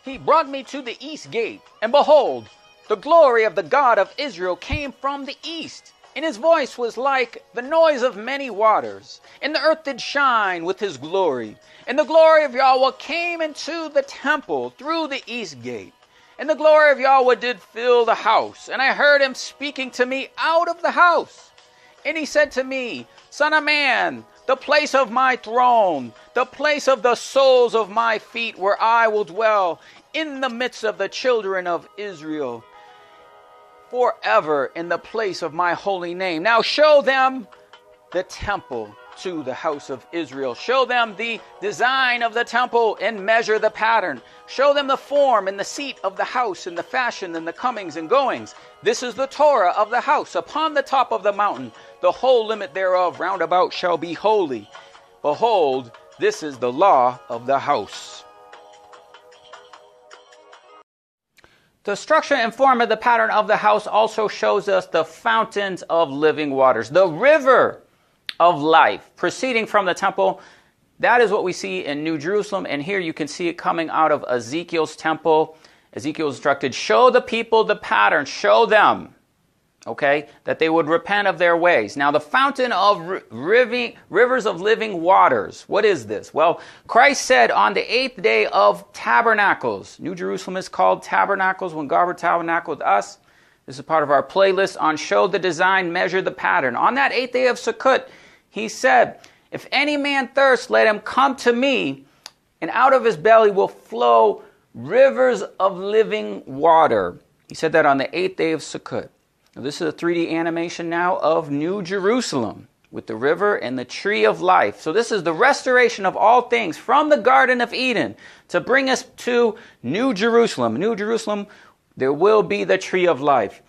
he brought me to the east gate, and behold, the glory of the God of Israel came from the east. And his voice was like the noise of many waters, and the earth did shine with his glory. And the glory of Yahweh came into the temple through the east gate. And the glory of Yahweh did fill the house. And I heard him speaking to me out of the house. And he said to me, Son of man, the place of my throne, the place of the soles of my feet, where I will dwell in the midst of the children of Israel, forever in the place of my holy name. Now show them the temple to the house of Israel. Show them the design of the temple and measure the pattern. Show them the form and the seat of the house and the fashion and the comings and goings. This is the Torah of the house upon the top of the mountain. The whole limit thereof round about shall be holy. Behold, this is the law of the house. The structure and form of the pattern of the house also shows us the fountains of living waters, the river of life proceeding from the temple. That is what we see in New Jerusalem, and here you can see it coming out of Ezekiel's temple. Ezekiel instructed, show the people the pattern, show them, okay, that they would repent of their ways. Now the fountain of rivers of living waters, what is this? Well, Christ said on the 8th day of Tabernacles, New Jerusalem is called Tabernacles when God tabernacled with us. This is part of our playlist on Show the Design, Measure the Pattern. On that 8th day of Sukkot, he said, if any man thirst, let him come to me, and out of his belly will flow rivers of living water. He said that on the 8th day of Sukkot. Now, this is a 3D animation now of New Jerusalem with the river and the tree of life. So this is the restoration of all things from the Garden of Eden to bring us to New Jerusalem. New Jerusalem, there will be the tree of life.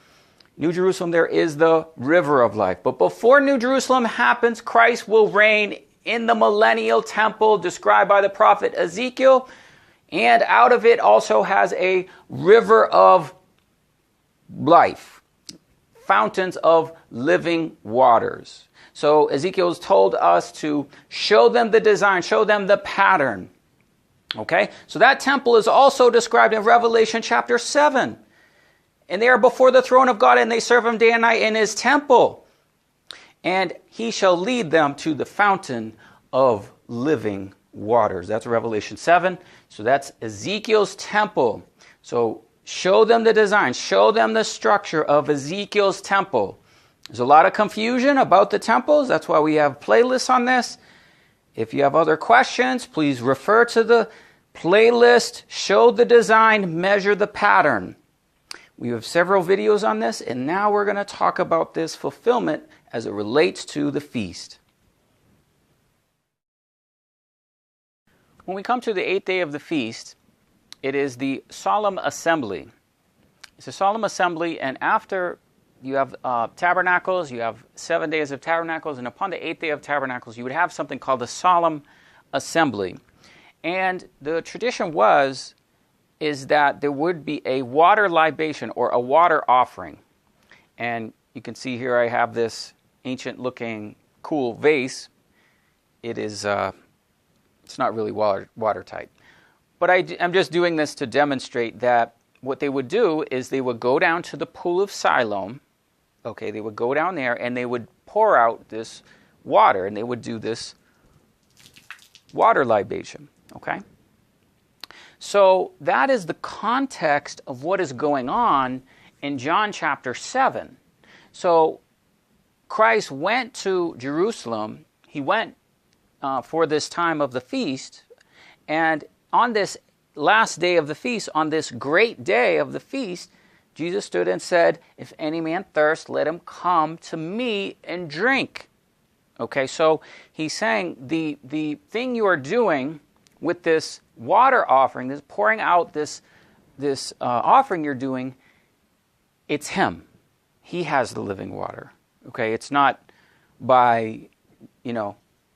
New Jerusalem, there is the river of life. But before New Jerusalem happens, Christ will reign in the millennial temple described by the prophet Ezekiel. And out of it also has a river of life, fountains of living waters. So Ezekiel's told us to show them the design, show them the pattern. Okay, so that temple is also described in Revelation chapter 7. And they are before the throne of God, and they serve him day and night in his temple. And he shall lead them to the fountain of living waters. That's Revelation 7. So that's Ezekiel's temple. So show them the design, show them the structure of Ezekiel's temple. There's a lot of confusion about the temples. That's why we have playlists on this. If you have other questions, please refer to the playlist, Show the Design, Measure the Pattern. We have several videos on this, and now we're going to talk about this fulfillment as it relates to the feast. When we come to the 8th day of the feast, it is the solemn assembly. It's a solemn assembly, and after you have tabernacles, you have 7 days of tabernacles, and upon the 8th day of tabernacles, you would have something called the solemn assembly. And the tradition is that there would be a water libation or a water offering. And you can see here I have this ancient-looking cool vase. It is, it's not really watertight. But I'm just doing this to demonstrate that what they would do is they would go down to the pool of Siloam. Okay, they would go down there and they would pour out this water, and they would do this water libation. Okay? So that is the context of what is going on in John chapter 7. So Christ went to Jerusalem. He went for this time of the feast. And on this last day of the feast, on this great day of the feast, Jesus stood and said, if any man thirst, let him come to me and drink. Okay, so he's saying the thing you are doing with this water offering, this pouring out this offering you're doing, it's him. He has the living water. Okay, it's not by,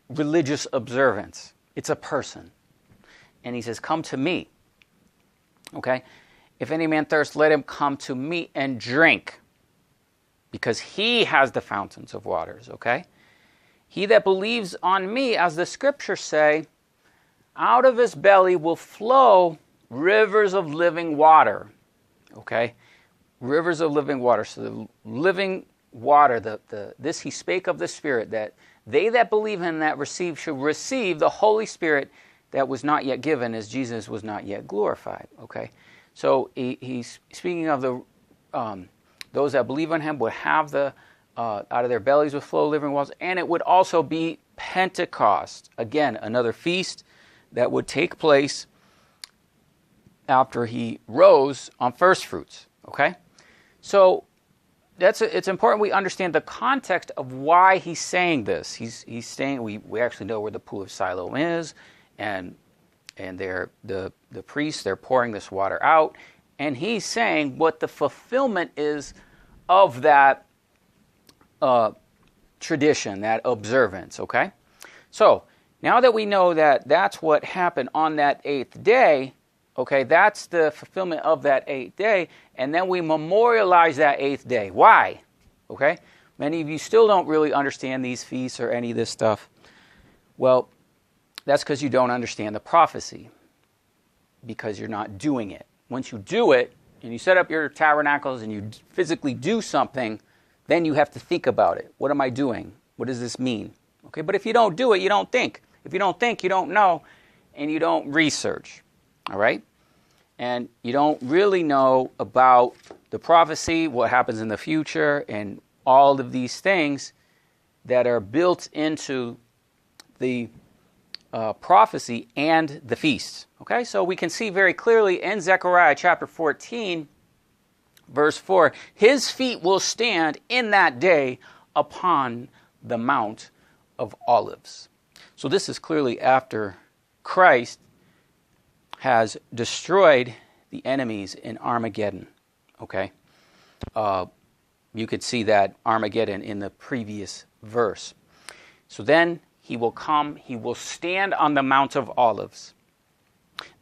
religious observance. It's a person. And he says, come to me. Okay, if any man thirst, let him come to me and drink, because he has the fountains of waters. Okay, he that believes on me, as the scriptures say, out of his belly will flow rivers of living water. Okay? Rivers of living water. So the living water, this he spake of the Spirit, that they that believe in that receive should receive the Holy Spirit that was not yet given, as Jesus was not yet glorified. Okay? So he's speaking of the those that believe on him would have the out of their bellies would flow living waters, and it would also be Pentecost. Again, another feast that would take place after he rose on first fruits. Okay? So it's important we understand the context of why he's saying this. He's saying we actually know where the pool of Siloam is, and they're the priests, they're pouring this water out, and he's saying what the fulfillment is of that tradition, that observance. Okay, so now that we know that that's what happened on that 8th day, okay, that's the fulfillment of that 8th day, and then we memorialize that 8th day. Why? Okay, many of you still don't really understand these feasts or any of this stuff. Well, that's because you don't understand the prophecy, because you're not doing it. Once you do it, and you set up your tabernacles and you physically do something, then you have to think about it. What am I doing? What does this mean? Okay, but if you don't do it, you don't think. If you don't think, you don't know, and you don't research. All right? And you don't really know about the prophecy, what happens in the future, and all of these things that are built into the prophecy and the feasts. Okay, so we can see very clearly in Zechariah chapter 14, verse 4, his feet will stand in that day upon the Mount of Olives. So this is clearly after Christ has destroyed the enemies in Armageddon. Okay, you could see that Armageddon in the previous verse. So then he will come, he will stand on the Mount of Olives.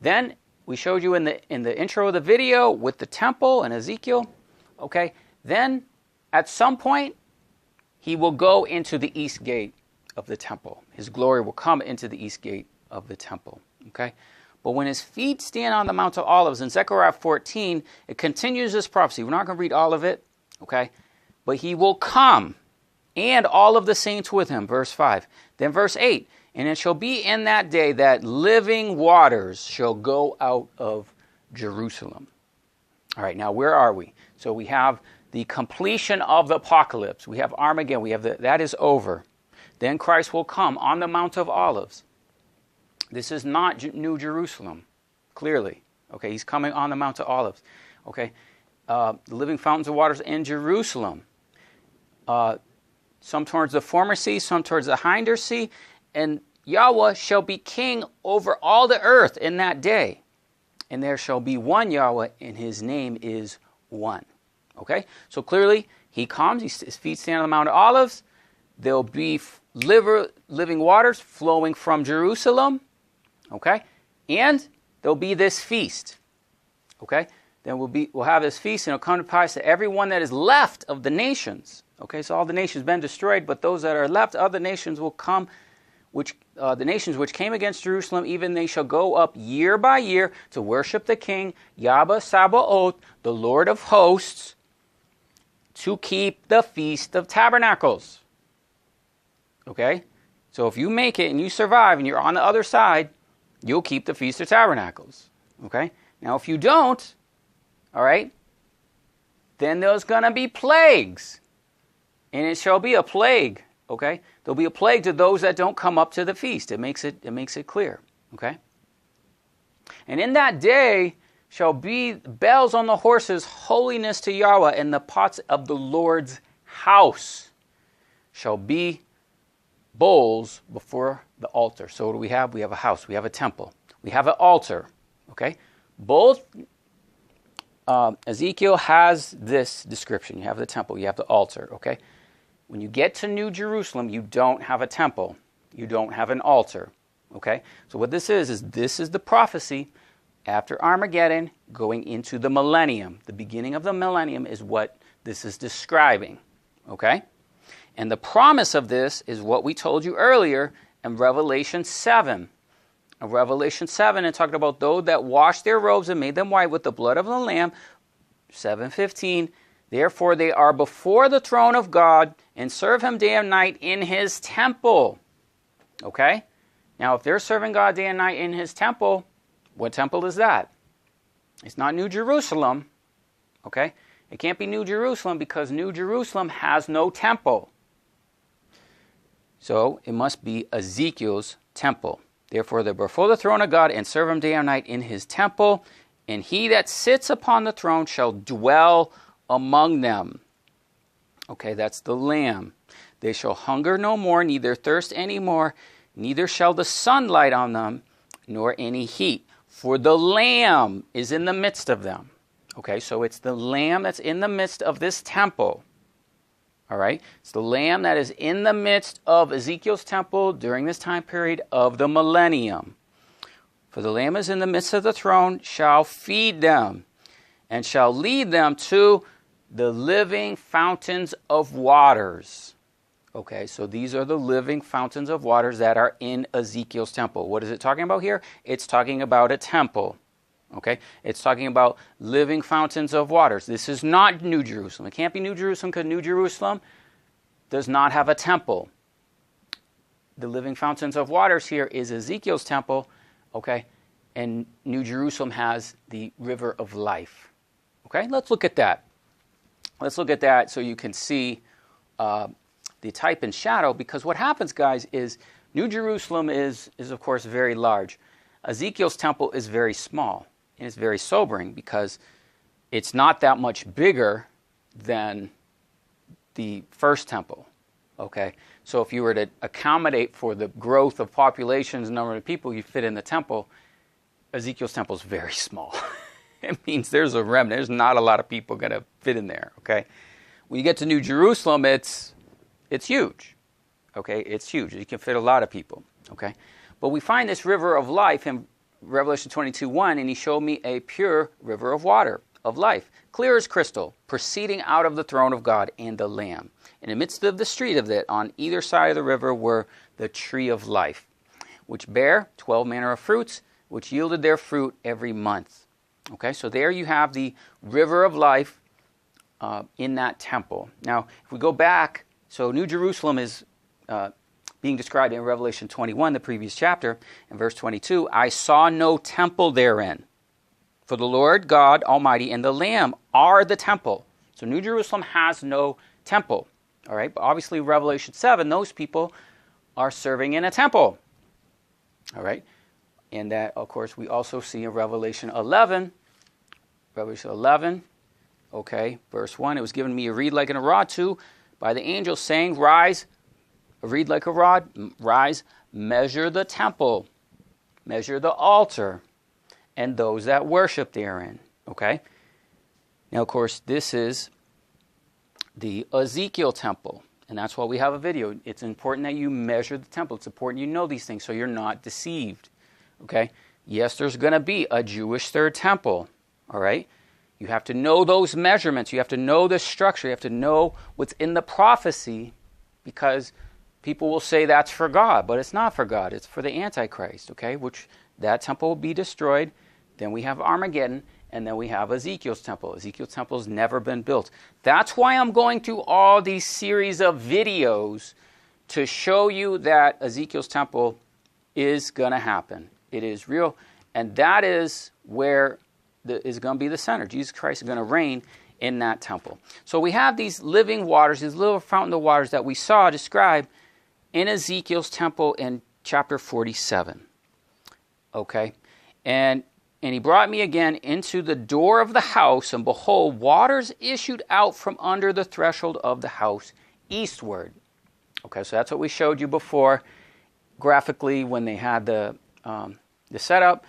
Then we showed you in the intro of the video with the temple and Ezekiel. Okay, then at some point he will go into the east gate of the temple. His glory will come into the east gate of the temple. Okay, but when his feet stand on the Mount of Olives in Zechariah 14, it continues this prophecy. We're not going to read all of it. Okay, but he will come, and all of the saints with him, verse 5. Then verse 8, and it shall be in that day that living waters shall go out of Jerusalem. All right, now where are we? So we have the completion of the apocalypse. We have Armageddon. We have that is over. Then Christ will come on the Mount of Olives. This is not New Jerusalem, clearly. Okay, he's coming on the Mount of Olives. Okay, the living fountains of waters in Jerusalem. Some towards the former sea, some towards the hinder sea. And Yahweh shall be king over all the earth in that day. And there shall be one Yahweh, and his name is one. Okay? So clearly, he comes, his feet stand on the Mount of Olives. There'll be living waters flowing from Jerusalem. Okay? And there'll be this feast. Okay? Then we'll have this feast, and it'll come to pass that everyone that is left of the nations. Okay, so all the nations have been destroyed, but those that are left, other nations will come, which the nations which came against Jerusalem, even they shall go up year by year to worship the King, Yahweh Sabaoth, the Lord of hosts, to keep the Feast of Tabernacles. Okay, so if you make it and you survive and you're on the other side, you'll keep the Feast of Tabernacles. Okay, now if you don't, all right, then there's going to be plagues. And it shall be a plague, okay? There'll be a plague to those that don't come up to the feast. It makes it clear, okay? And in that day shall be bells on the horses, holiness to Yahweh, and the pots of the Lord's house shall be bowls before the altar. So what do we have? We have a house. We have a temple. We have an altar, okay? Both Ezekiel has this description. You have the temple. You have the altar, okay? When you get to New Jerusalem, you don't have a temple. You don't have an altar. Okay? So what this is this is the prophecy after Armageddon going into the millennium. The beginning of the millennium is what this is describing. Okay? And the promise of this is what we told you earlier in Revelation 7. Revelation 7, and talking about those that washed their robes and made them white with the blood of the Lamb. 7:15, therefore they are before the throne of God and serve him day and night in his temple. Okay? Now, if they're serving God day and night in his temple, what temple is that? It's not New Jerusalem. Okay? It can't be New Jerusalem because New Jerusalem has no temple. So it must be Ezekiel's temple. Therefore, they're before the throne of God and serve him day and night in his temple, and he that sits upon the throne shall dwell among them. Okay, that's the Lamb. They shall hunger no more, neither thirst any more, neither shall the sun light on them, nor any heat. For the Lamb is in the midst of them. Okay, so it's the Lamb that's in the midst of this temple. All right, it's the Lamb that is in the midst of Ezekiel's temple during this time period of the millennium. For the Lamb is in the midst of the throne, shall feed them, and shall lead them to the living fountains of waters. Okay, so these are the living fountains of waters that are in Ezekiel's temple. What is it talking about here? It's talking about a temple. Okay, it's talking about living fountains of waters. This is not New Jerusalem. It can't be New Jerusalem because New Jerusalem does not have a temple. The living fountains of waters here is Ezekiel's temple, okay, and New Jerusalem has the river of life. Okay, let's look at that. Let's look at that so you can see the type and shadow, because what happens, guys, is New Jerusalem is of course very large. Ezekiel's temple is very small. And it's very sobering because it's not that much bigger than the first temple. Okay, so if you were to accommodate for the growth of populations, number of people you fit in the temple, Ezekiel's temple is very small. It means there's a remnant. There's not a lot of people going to fit in there. Okay, when you get to New Jerusalem, it's huge. Okay, it's huge. You can fit a lot of people. Okay, but we find this river of life in Revelation 22:1, and he showed me a pure river of water, of life, clear as crystal, proceeding out of the throne of God and the Lamb. In the midst of the street of it, on either side of the river, were the tree of life, which bare 12 manner of fruits, which yielded their fruit every month. Okay, so there you have the river of life in that temple. Now, if we go back, so New Jerusalem is being described in Revelation 21, the previous chapter, in verse 22, I saw no temple therein, for the Lord God Almighty and the Lamb are the temple. So New Jerusalem has no temple. All right, but obviously Revelation 7, those people are serving in a temple. All right, and that, of course, we also see in Revelation 11, okay, verse 1, it was given me a reed like in a rod too, by the angel saying, rise, a reed like a rod, rise, measure the temple, measure the altar, and those that worship therein. Okay? Now, of course, this is the Ezekiel temple, and that's why we have a video. It's important that you measure the temple. It's important you know these things so you're not deceived. Okay? Yes, there's going to be a Jewish third temple. All right? You have to know those measurements. You have to know the structure. You have to know what's in the prophecy, because people will say that's for God, but it's not for God. It's for the Antichrist, okay? Which that temple will be destroyed. Then we have Armageddon, and then we have Ezekiel's temple. Ezekiel's temple has never been built. That's why I'm going through all these series of videos to show you that Ezekiel's temple is going to happen. It is real, and that is where is going to be the center. Jesus Christ is going to reign in that temple. So we have these living waters, these little fountain of waters that we saw described in Ezekiel's temple in chapter 47. Okay? And he brought me again into the door of the house, and behold, waters issued out from under the threshold of the house eastward. Okay, so that's what we showed you before graphically when they had the setup.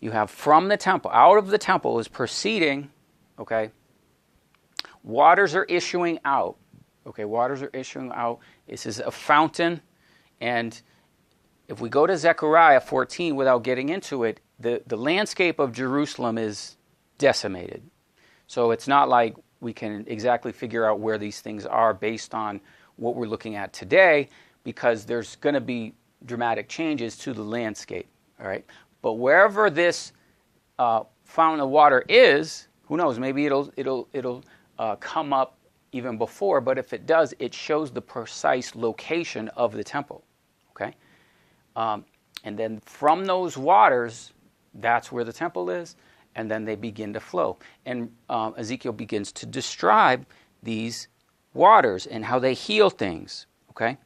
You have from the temple, out of the temple is proceeding, okay? Waters are issuing out. Okay, waters are issuing out. This is a fountain, and if we go to Zechariah 14 without getting into it, the landscape of Jerusalem is decimated. So it's not like we can exactly figure out where these things are based on what we're looking at today, because there's going to be dramatic changes to the landscape. All right. But wherever this fountain of water is, who knows? Maybe it'll come up even before. But if it does, it shows the precise location of the temple. Okay. And then from those waters, that's where the temple is, and then they begin to flow. And Ezekiel begins to describe these waters and how they heal things. Okay.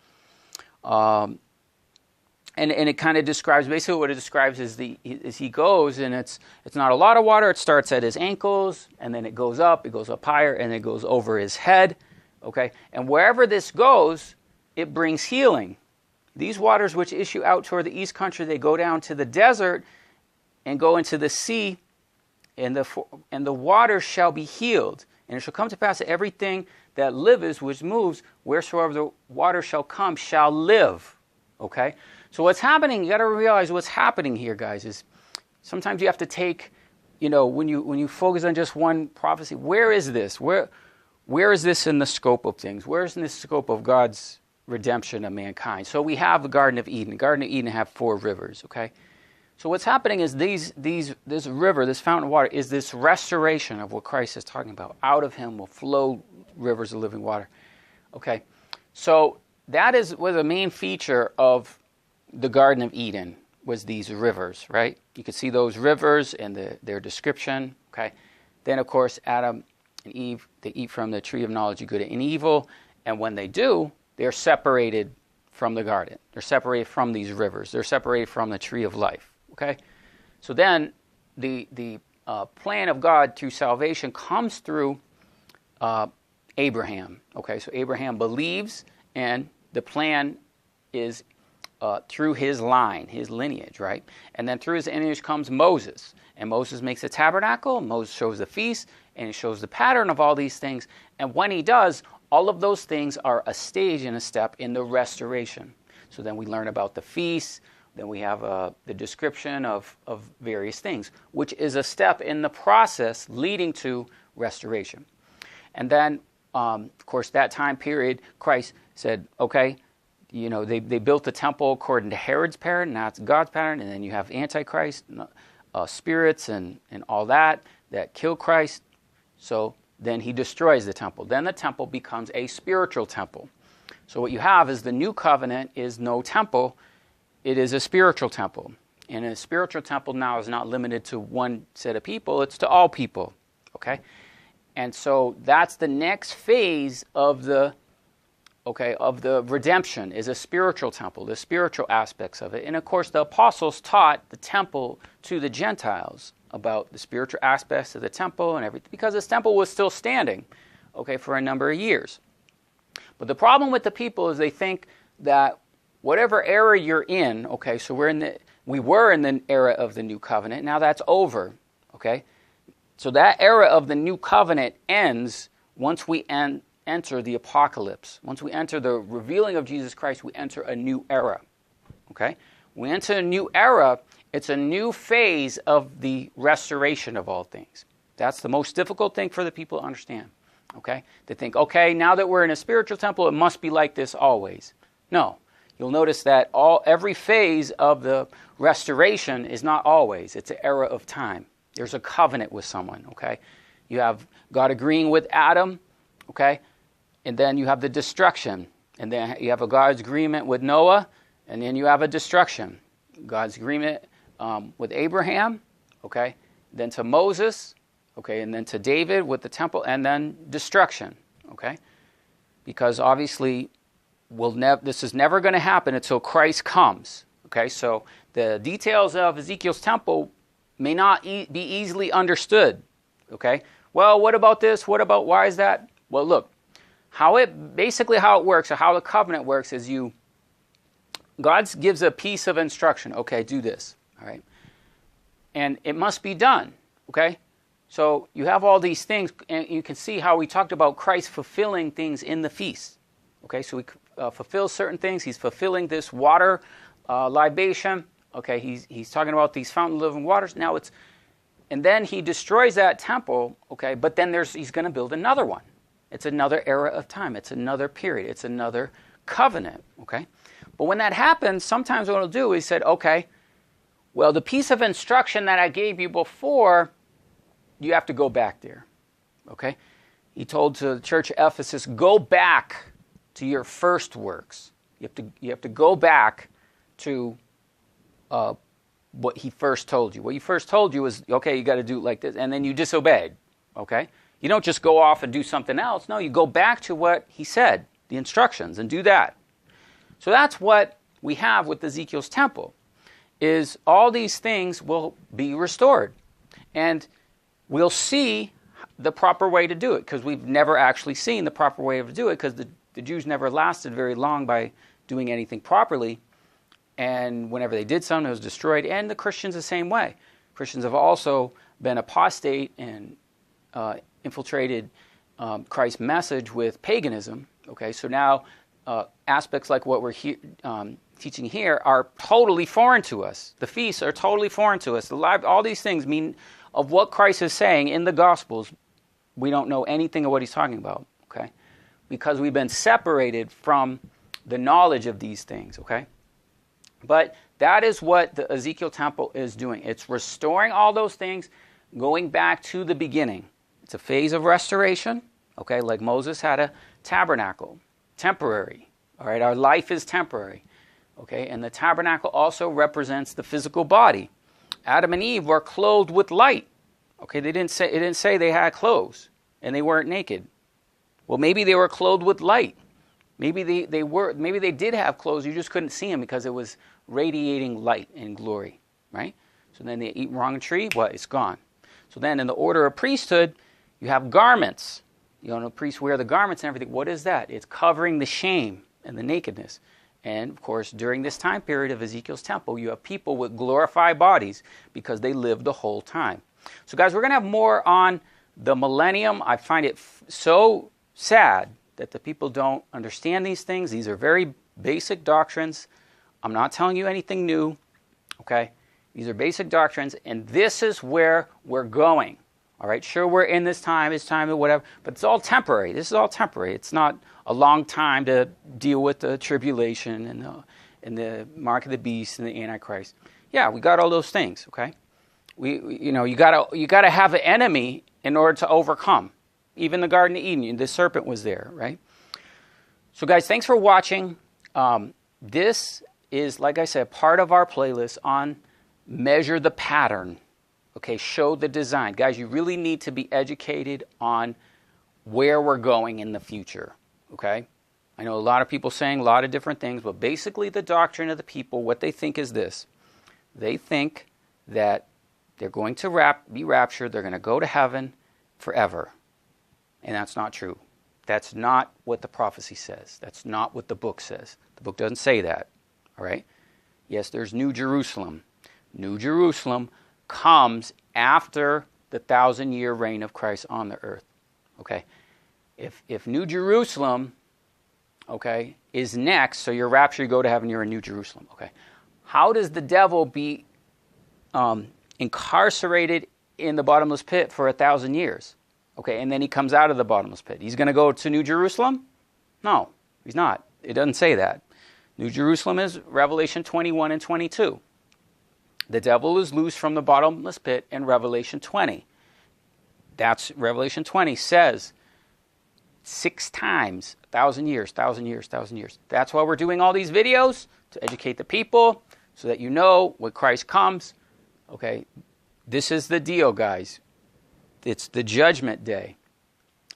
And it kind of describes, basically what it describes is he goes, and it's not a lot of water. It starts at his ankles, and then it goes up higher, and it goes over his head. Okay, and wherever this goes, it brings healing. These waters which issue out toward the east country, they go down to the desert and go into the sea, and the waters shall be healed. And it shall come to pass that everything that liveth, which moves, wheresoever the water shall come, shall live. Okay? So what's happening, you got to realize what's happening here, guys, is sometimes you have to take, when you focus on just one prophecy, where is this? Where is this in the scope of things? Where is in the scope of God's redemption of mankind? So we have the Garden of Eden. The Garden of Eden have 4 rivers, okay? So what's happening is this river, this fountain of water, is this restoration of what Christ is talking about. Out of him will flow rivers of living water. Okay, so that was a main feature of the Garden of Eden, was these rivers, right? You can see those rivers and their description, okay? Then, of course, Adam and Eve, they eat from the tree of knowledge of good and evil, and when they do, they're separated from the garden. They're separated from these rivers. They're separated from the tree of life, okay? So then the plan of God through salvation comes through Abraham, okay? So Abraham believes, and the plan is through his line, his lineage, right? And then through his lineage comes Moses. And Moses makes a tabernacle. Moses shows the feast, and he shows the pattern of all these things. And when he does, all of those things are a stage and a step in the restoration. So then we learn about the feast. Then we have the description of various things, which is a step in the process leading to restoration. And then, of course, that time period, Christ said, okay, they built the temple according to Herod's pattern, not God's pattern, and then you have Antichrist, spirits, and all that kill Christ. So then he destroys the temple. Then the temple becomes a spiritual temple. So what you have is the new covenant is no temple. It is a spiritual temple. And a spiritual temple now is not limited to one set of people. It's to all people. Okay? And so that's the next phase of the redemption, is a spiritual temple, the spiritual aspects of it. And of course, the apostles taught the temple to the Gentiles about the spiritual aspects of the temple and everything, because this temple was still standing, for a number of years. But the problem with the people is they think that whatever era you're in, so we were in the era of the new covenant, now that's over, okay? So that era of the new covenant ends once we enter the apocalypse. Once we enter the revealing of Jesus Christ, we enter a new era. Okay? We enter a new era. It's a new phase of the restoration of all things. That's the most difficult thing for the people to understand. Okay? To think, okay, now that we're in a spiritual temple, it must be like this always. No. You'll notice that every phase of the restoration is not always. It's an era of time. There's a covenant with someone. Okay? You have God agreeing with Adam. Okay? And then you have the destruction. And then you have a God's agreement with Noah. And then you have a destruction. God's agreement with Abraham. Okay. Then to Moses. Okay. And then to David with the temple. And then destruction. Okay. Because obviously this is never going to happen until Christ comes. Okay. So the details of Ezekiel's temple may not be easily understood. Okay. Well, what about this? Why is that? Well, look. How it works, or how the covenant works, is God gives a piece of instruction. Okay, do this. All right. And it must be done. Okay. So you have all these things, and you can see how we talked about Christ fulfilling things in the feast. Okay, so he fulfills certain things. He's fulfilling this water libation. Okay, he's talking about these fountain of living waters. Now and then he destroys that temple. Okay, but then he's going to build another one. It's another era of time. It's another period. It's another covenant, okay? But when that happens, sometimes what it'll do is said, okay, Well, the piece of instruction that I gave you before, you have to go back there. Okay? He told to the church of Ephesus, go back to your first works. You have to go back to what he first told you. What he first told you was, okay, you got to do it like this, and then you disobeyed. Okay? You don't just go off and do something else. No, you go back to what he said, the instructions, and do that. So that's what we have with Ezekiel's temple, is all these things will be restored. And we'll see the proper way to do it, because we've never actually seen the proper way to do it, because the Jews never lasted very long by doing anything properly. And whenever they did something, it was destroyed. And the Christians the same way. Christians have also been apostate and infiltrated Christ's message with paganism. Okay, so now aspects like what we're teaching here are totally foreign to us. The feasts are totally foreign to us. All these things mean of what Christ is saying in the Gospels. We don't know anything of what he's talking about. Okay, because we've been separated from the knowledge of these things. Okay, but that is what the Ezekiel temple is doing. It's restoring all those things, going back to the beginning. It's a phase of restoration, okay, like Moses had a tabernacle, temporary, all right? Our life is temporary, okay? And the tabernacle also represents the physical body. Adam and Eve were clothed with light, okay? It didn't say they had clothes and they weren't naked. Well, maybe they were clothed with light. Maybe they did have clothes, you just couldn't see them because it was radiating light and glory, right? So then they eat wrong tree, what? It's gone. So then in the order of priesthood, you have garments. You know, priests wear the garments and everything. What is that? It's covering the shame and the nakedness. And, of course, during this time period of Ezekiel's temple, you have people with glorified bodies because they lived the whole time. So, guys, we're going to have more on the millennium. I find it so sad that the people don't understand these things. These are very basic doctrines. I'm not telling you anything new, okay? These are basic doctrines, and this is where we're going. All right, sure, we're in this time, it's time or whatever, but it's all temporary. This is all temporary. It's not a long time to deal with the tribulation and the mark of the beast and the Antichrist. Yeah, we got all those things, okay? You gotta have an enemy in order to overcome. Even the Garden of Eden, the serpent was there, right? So, guys, thanks for watching. This is, like I said, part of our playlist on Measure the Pattern. Okay, show the design. Guys, you really need to be educated on where we're going in the future, okay? I know a lot of people saying a lot of different things, but basically the doctrine of the people, what they think is this. They think that they're going to be raptured, they're going to go to heaven forever. And that's not true. That's not what the prophecy says. That's not what the book says. The book doesn't say that, all right? Yes, there's New Jerusalem. New Jerusalem comes after the 1,000-year reign of Christ on the earth. Okay? If New Jerusalem, okay, is next, so you're raptured, you go to heaven, you're in New Jerusalem. Okay? How does the devil be incarcerated in the bottomless pit for 1,000 years? Okay, and then he comes out of the bottomless pit. He's going to go to New Jerusalem? No, he's not. It doesn't say that. New Jerusalem is Revelation 21 and 22. The devil is loose from the bottomless pit in Revelation 20. That's Revelation 20 says 6 times, 1,000 years, 1,000 years, 1,000 years. That's why we're doing all these videos, to educate the people, so that you know when Christ comes. Okay, this is the deal, guys. It's the judgment day.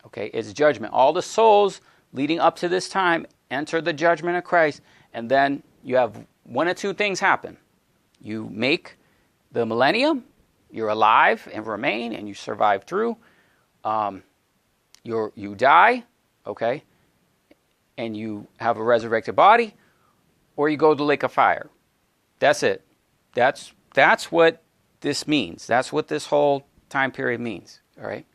Okay, it's judgment. All the souls leading up to this time enter the judgment of Christ, and then you have one of two things happen. You make the millennium, you're alive and remain, and you survive through. You die, okay, and you have a resurrected body, or you go to the lake of fire. That's it. That's what this means. That's what this whole time period means, all right?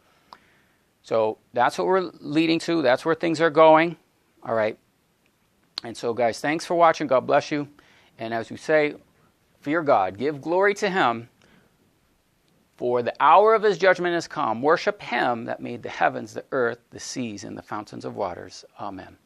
So that's what we're leading to. That's where things are going, all right? And so, guys, thanks for watching. God bless you. And as we say, fear God. Give glory to Him, for the hour of His judgment has come. Worship Him that made the heavens, the earth, the seas, and the fountains of waters. Amen.